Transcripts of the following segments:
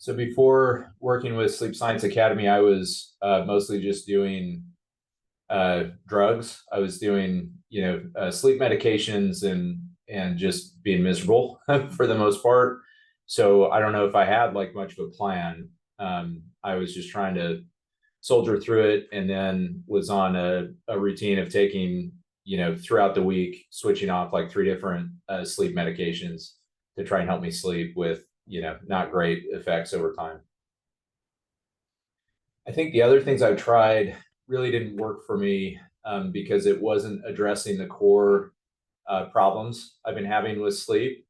So before working with Sleep Science Academy, I was mostly just doing drugs. I was doing, sleep medications and just being miserable for the most part. So I don't know if I had like much of a plan. I was just trying to soldier through it, and then was on a routine of taking, throughout the week, switching off like three different sleep medications to try and help me sleep with, not great effects over time. I think the other things I've tried really didn't work for me because it wasn't addressing the core problems I've been having with sleep.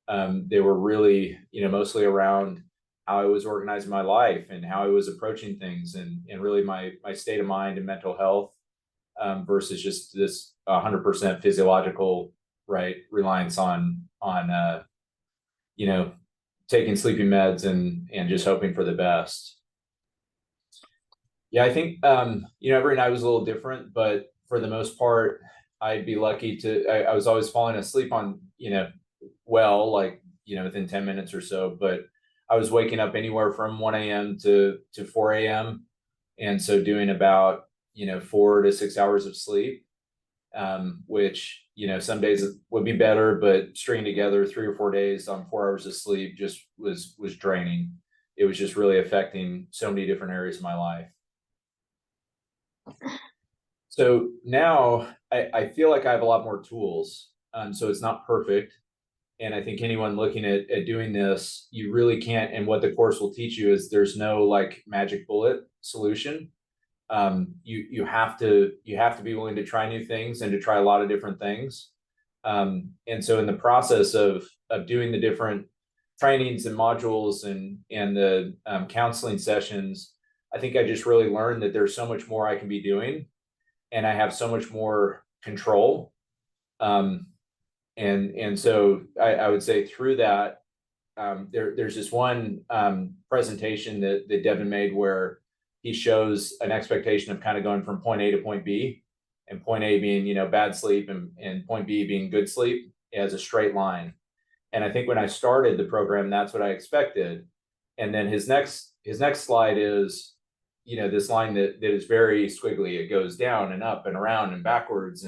They were really, mostly around how I was organizing my life and how I was approaching things, and really my state of mind and mental health versus just this 100% physiological, right, reliance on you know taking sleeping meds and just hoping for the best. Yeah, I think every night was a little different, but for the most part, I'd be lucky to. I was always falling asleep on well, like within 10 minutes or so, but I was waking up anywhere from 1 a.m. to 4 a.m. And so doing about 4 to 6 hours of sleep, which some days would be better, but stringing together 3 or 4 days on 4 hours of sleep just was draining. It was just really affecting so many different areas of my life. So now I feel like I have a lot more tools. So it's not perfect. And I think anyone looking at doing this, you really can't. And what the course will teach you is there's no like magic bullet solution. You have to be willing to try new things and to try a lot of different things. And so in the process of doing the different trainings and modules and the counseling sessions, I think I just really learned that there's so much more I can be doing, and I have so much more control. And so I would say through that, there's this one presentation that Devin made where he shows an expectation of kind of going from point A to point B, and point A being bad sleep, and point B being good sleep, as a straight line. And I think when I started the program, that's what I expected. And then his next slide is this line that is very squiggly. It goes down and up and around and backwards,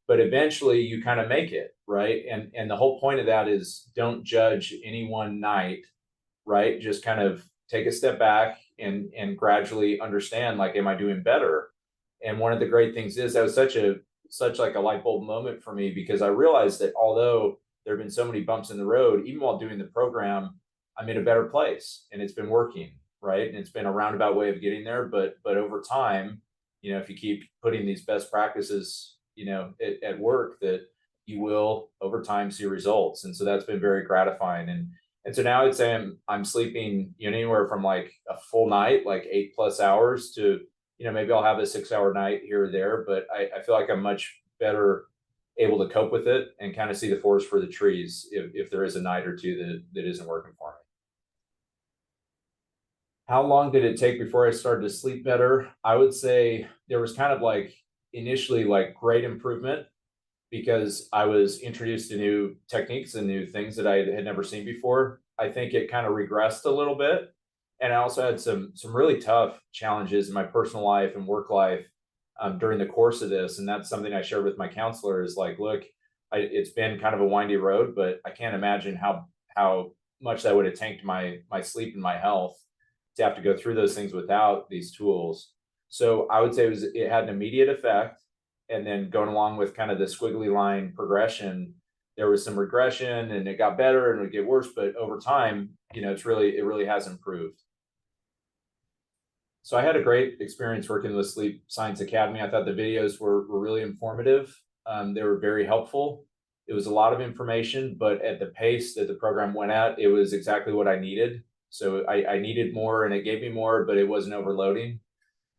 but eventually you kind of make it, right? And the whole point of that is don't judge any one night, right? Just kind of take a step back and gradually understand, like, am I doing better? And one of the great things is that was such like a light bulb moment for me, because I realized that although there have been so many bumps in the road, even while doing the program, I'm in a better place and it's been working, right? And it's been a roundabout way of getting there, but over time, if you keep putting these best practices at work, that you will over time see results. And so that's been very gratifying. And so now I'd say I'm sleeping anywhere from like a full night, like 8+ hours, to maybe I'll have a 6 hour night here or there, but I feel like I'm much better able to cope with it and kind of see the forest for the trees if there is a night or two that isn't working for me. How long did it take before I started to sleep better? I would say there was kind of like initially like great improvement, because I was introduced to new techniques and new things that I had never seen before. I think it kind of regressed a little bit. And I also had some really tough challenges in my personal life and work life during the course of this. And that's something I shared with my counselor, is like, look, it's been kind of a windy road, but I can't imagine how much that would have tanked my sleep and my health to have to go through those things without these tools. So I would say it had an immediate effect. And then going along with kind of the squiggly line progression, there was some regression, and it got better and it would get worse. But over time, it really has improved. So I had a great experience working with Sleep Science Academy. I thought the videos were really informative. They were very helpful. It was a lot of information, but at the pace that the program went at, it was exactly what I needed. So I needed more, and it gave me more, but it wasn't overloading.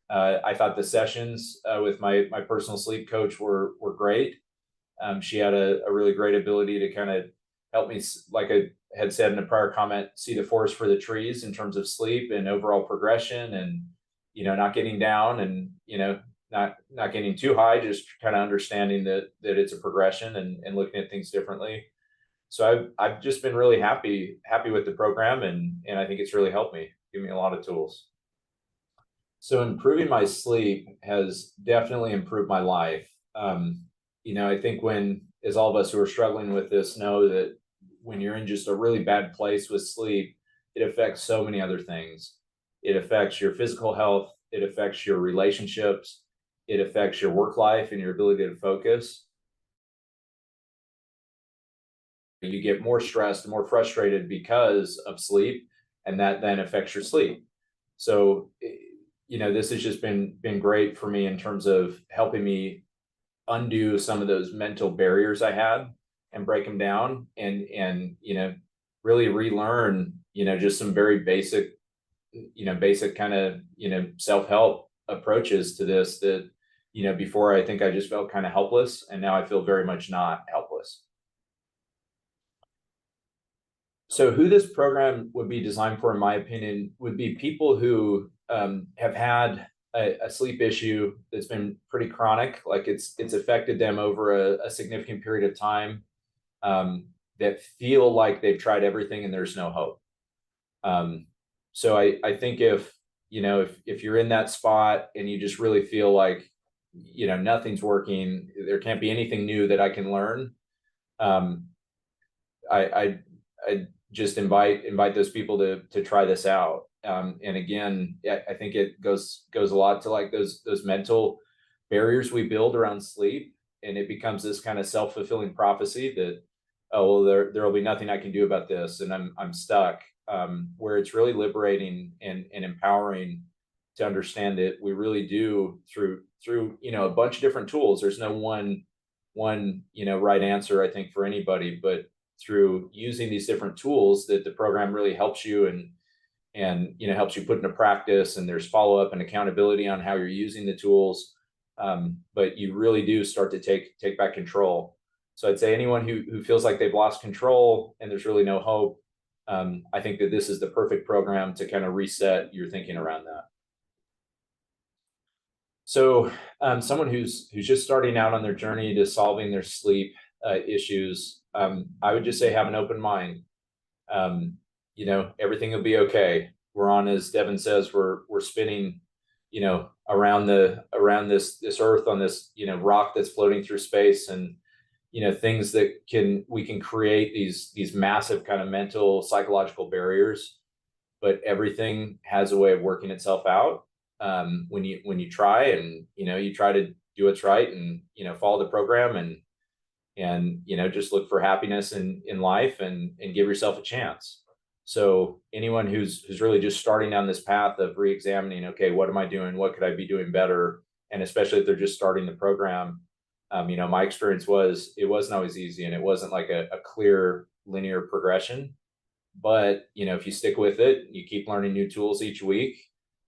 I thought the sessions with my personal sleep coach were great. She had a really great ability to kind of help me, like I had said in a prior comment, see the forest for the trees in terms of sleep and overall progression, and not getting down, and not getting too high, just kind of understanding that it's a progression and looking at things differently. So I've just been really happy with the program, and I think it's really helped me, give me a lot of tools. So improving my sleep has definitely improved my life. I think as all of us who are struggling with this know that when you're in just a really bad place with sleep, it affects so many other things. It affects your physical health, it affects your relationships, it affects your work life and your ability to focus. You get more stressed and more frustrated because of sleep, and that then affects your sleep. So, this has just been great for me in terms of helping me undo some of those mental barriers I had and break them down, and really relearn just some very basic kind of self-help approaches to this that before I think I just felt kind of helpless, and now I feel very much not helpless. So who this program would be designed for, in my opinion, would be people who have had a sleep issue that's been pretty chronic, like it's affected them over a significant period of time, that feel like they've tried everything and there's no hope. So I think if you're in that spot and you just really feel like nothing's working, there can't be anything new that I can learn. I just invite those people to try this out. And again, I think it goes a lot to like those mental barriers we build around sleep, and it becomes this kind of self-fulfilling prophecy that, oh well, there will be nothing I can do about this, and I'm stuck. Where it's really liberating and empowering to understand that we really do through a bunch of different tools. There's no one right answer, I think, for anybody, but through using these different tools that the program really helps you and helps you put into practice, and there's follow-up and accountability on how you're using the tools. But you really do start to take back control. So I'd say anyone who feels like they've lost control and there's really no hope, I think that this is the perfect program to kind of reset your thinking around that. So someone who's just starting out on their journey to solving their sleep issues, I would just say have an open mind. Everything will be okay. We're on, as Devin says, we're spinning, around this earth on this, rock that's floating through space, and things that we can create these massive kind of mental psychological barriers, but everything has a way of working itself out when you try, and you try to do what's right, and follow the program, and just look for happiness in life, and give yourself a chance. So anyone who's really just starting down this path of re-examining, okay, what am I doing, what could I be doing better, and especially if they're just starting the program, my experience was it wasn't always easy, and it wasn't like a clear linear progression. But if you stick with it, you keep learning new tools each week,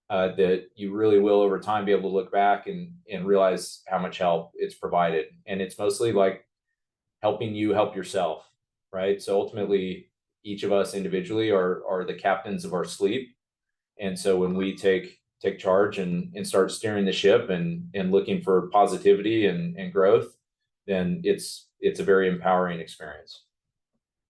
that you really will over time be able to look back and realize how much help it's provided. And it's mostly like helping you help yourself, right? So ultimately, each of us individually are the captains of our sleep. And so when we take charge and start steering the ship and looking for positivity and growth, then it's a very empowering experience.